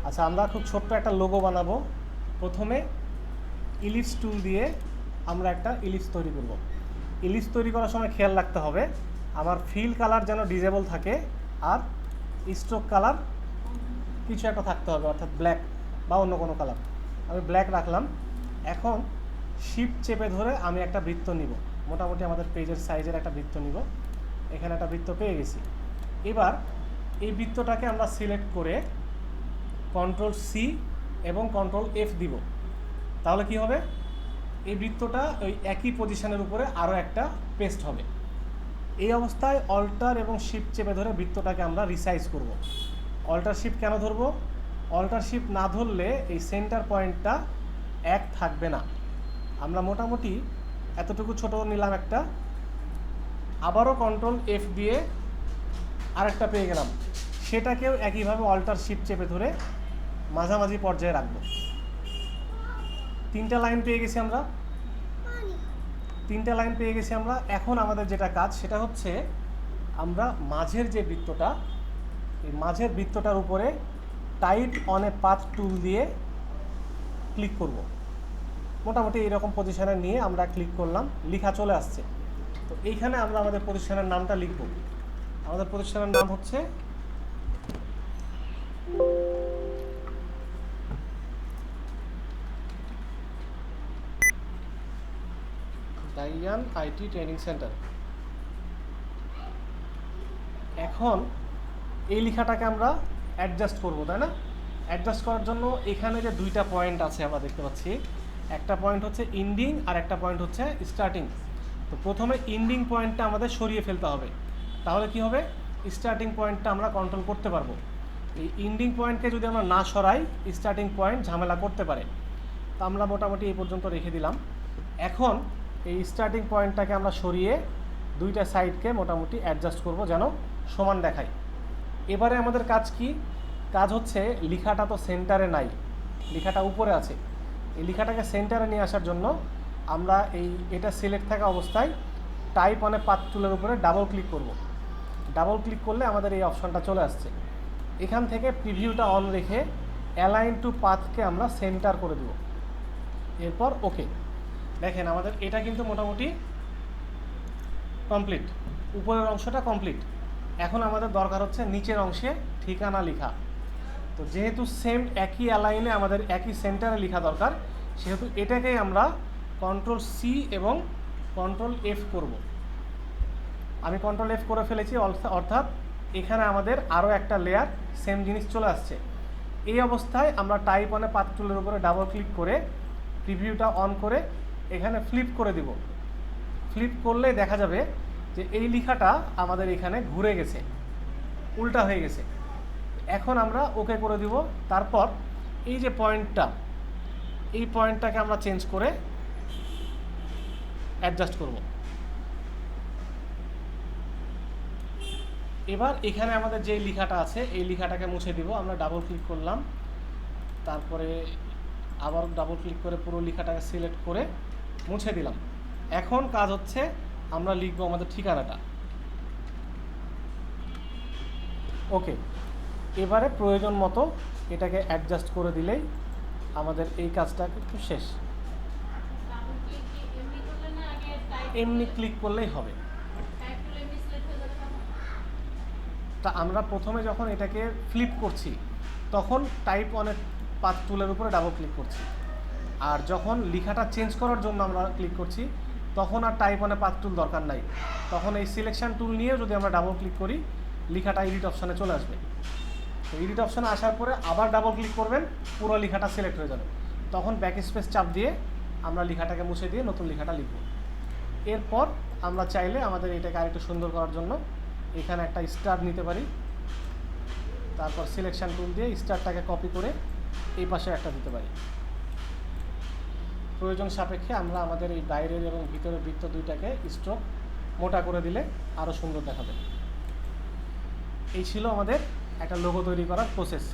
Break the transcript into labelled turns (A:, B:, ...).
A: আচ্ছা, আমরা খুব ছোট্ট একটা লোগো বানাবো। প্রথমে ইলিপস টুল দিয়ে আমরা একটা ইলিপস তৈরি করব। ইলিপস তৈরি করার সময় খেয়াল রাখতে হবে আমার ফিল কালার যেন ডিজেবল থাকে, আর স্ট্রোক কালার কিছু একটা থাকতে হবে, অর্থাৎ ব্ল্যাক বা অন্য কোনো কালার। আমি ব্ল্যাক রাখলাম। এখন শিফট চেপে ধরে আমি একটা বৃত্ত নিব, মোটামুটি আমাদের পেজের সাইজের একটা বৃত্ত নিব। এখানে একটা বৃত্ত পেয়ে গেছি। এবার এই বৃত্তটাকে আমরা সিলেক্ট করে কন্ট্রোল সি এবং কন্ট্রোল এফ দিব। তাহলে কি হবে, এই বৃত্তটা ওই একই পজিশনের উপরে আরও একটা পেস্ট হবে। এই অবস্থায় অল্টার এবং শিফট চেপে ধরে বৃত্তটাকে আমরা রিসাইজ করব। অল্টার শিফট কেন ধরবো? অল্টার শিফট না ধরলে এই সেন্টার পয়েন্টটা এক থাকবে না। আমরা মোটামুটি এতটুকু ছোট নিলাম একটা, আবারও কন্ট্রোল এফ দিয়ে আরেকটা পেয়ে গেলাম, সেটাকেও একইভাবে অল্টার শিফট চেপে ধরে মাঝামাঝি পর্যায়ে রাখবো। তিনটা লাইন পেয়ে গেছি আমরা। এখন আমাদের যেটা কাজ সেটা হচ্ছে আমরা মাঝের যে বৃত্তটা, এই মাঝের বৃত্তটার উপরে টাইট অন এ পাথ টুল দিয়ে ক্লিক করব। মোটামুটি এইরকম পজিশনে নিয়ে আমরা ক্লিক করলাম, লেখা চলে আসছে। তো এইখানে আমরা আমাদের প্রতিষ্ঠানের নামটা লিখব। আমাদের প্রতিষ্ঠানের নাম হচ্ছে ডাইয়ান আইটি ট্রেনিং সেন্টার। এখন এই লেখাটাকে আমরা অ্যাডজাস্ট করব, তাই না? অ্যাডজাস্ট করার জন্য এখানে যে দুইটা পয়েন্ট আছে আমরা দেখতে পাচ্ছি, একটা পয়েন্ট হচ্ছে ইন্ডিং আর একটা পয়েন্ট হচ্ছে স্টার্টিং। তো প্রথমে ইন্ডিং পয়েন্টটা আমাদের সরিয়ে ফেলতে হবে, তাহলে কি হবে, স্টার্টিং পয়েন্টটা আমরা কন্ট্রোল করতে পারবো। এই ইন্ডিং পয়েন্টকে যদি আমরা না সরাই, স্টার্টিং পয়েন্ট ঝামেলা করতে পারে। তো আমরা মোটামুটি এই পর্যন্ত রেখে দিলাম। এখন এই স্টার্টিং পয়েন্টটাকে আমরা সরিয়ে দুইটা সাইডকে মোটামুটি অ্যাডজাস্ট করব যেন সমান দেখায়। এবারে আমাদের কাজ কি? কাজ হচ্ছে লেখাটা তো সেন্টারে নাই, লেখাটা উপরে আছে। এই লেখাটাকে সেন্টারে নিয়ে আসার জন্য আমরা এটা সিলেক্ট থাকা অবস্থায় টাইপ অন এ পাথ টুলের উপরে ডাবল ক্লিক করব। ডাবল ক্লিক করলে আমাদের এই অপশনটা চলে আসছে। এখান থেকে প্রিভিউটা অন রেখে অ্যালাইন টু পাথকে আমরা সেন্টার করে দেব। এরপর ওকে। দেখেন আমাদের এটা কিন্তু মোটামুটি কমপ্লিট, উপরের অংশটা কমপ্লিট। এখন আমাদের দরকার হচ্ছে নিচের অংশে ঠিকানা লেখা। তো যেহেতু সেম একই অ্যালাইনে আমাদের একই সেন্টারে লেখা দরকার, সেহেতু এটাকেই আমরা কন্ট্রোল সি এবং কন্ট্রোল এফ করব। আমি কন্ট্রোল এফ করে ফেলেছি, অর্থাৎ এখানে আমাদের আরও একটা লেয়ার সেম জিনিস চলে আসছে। এই অবস্থায় আমরা টাইপ অনে পাথ টুলের উপরে ডাবল ক্লিক করে প্রিভিউটা অন করে এখানে ফ্লিপ করে দিব। ফ্লিপ করলে দেখা যাবে যে এই লেখাটা আমাদের এখানে ঘুরে গেছে, উল্টা হয়ে গেছে। এখন আমরা ওকে করে দিব। তারপর এই যে পয়েন্টটা, এই পয়েন্টটাকে আমরা চেঞ্জ করে অ্যাডজাস্ট করব। এবার এখানে আমাদের যে লেখাটা আছে এই লেখাটাকে মুছে দিব। আমরা ডাবল ক্লিক করলাম, তারপরে আবার ডাবল ক্লিক করে পুরো লেখাটাকে সিলেক্ট করে মুছে দিলাম। এখন কাজ হচ্ছে আমরা লিখব আমাদের ঠিকানাটা। ওকে। এবারে প্রয়োজন মতো এটাকে অ্যাডজাস্ট করে দিলেই আমাদের এই কাজটা একটু শেষ। এমনি ক্লিক করলেই হবে। তা আমরা প্রথমে যখন এটাকে ফ্লিপ করছি তখন টাইপ অনেক পাথ টুলের উপরে ডাবল ক্লিক করছি, আর যখন লেখাটা চেঞ্জ করার জন্য আমরা ক্লিক করছি তখন আর টাইপ অনে পাথ টুল দরকার নাই। তখন এই সিলেকশন টুল নিয়েও যদি আমরা ডাবল ক্লিক করি, লেখাটা এডিট অপশানে চলে আসবে। তো এডিট অপশানে আসার পরে আবার ডাবল ক্লিক করবেন, পুরো লেখাটা সিলেক্ট হয়ে যাবে। তখন ব্যাক স্পেস চাপ দিয়ে আমরা লেখাটাকে মুছে দিয়ে নতুন লেখাটা লিখব। এরপর আমরা চাইলে আমাদের এটাকে আরেকটু সুন্দর করার জন্য এখানে একটা স্টার নিতে পারি। তারপর সিলেকশন টুল দিয়ে স্টারটাকে কপি করে এই পাশে একটা দিতে পারি। প্রয়োজন সাপেক্ষে আমরা আমাদের এই বাইরের এবং ভিতরের বৃত্ত দুইটাকে স্ট্রোক মোটা করে দিলে আরও সুন্দর দেখাবে। এই ছিল আমাদের একটা লোগো তৈরি করার প্রসেস।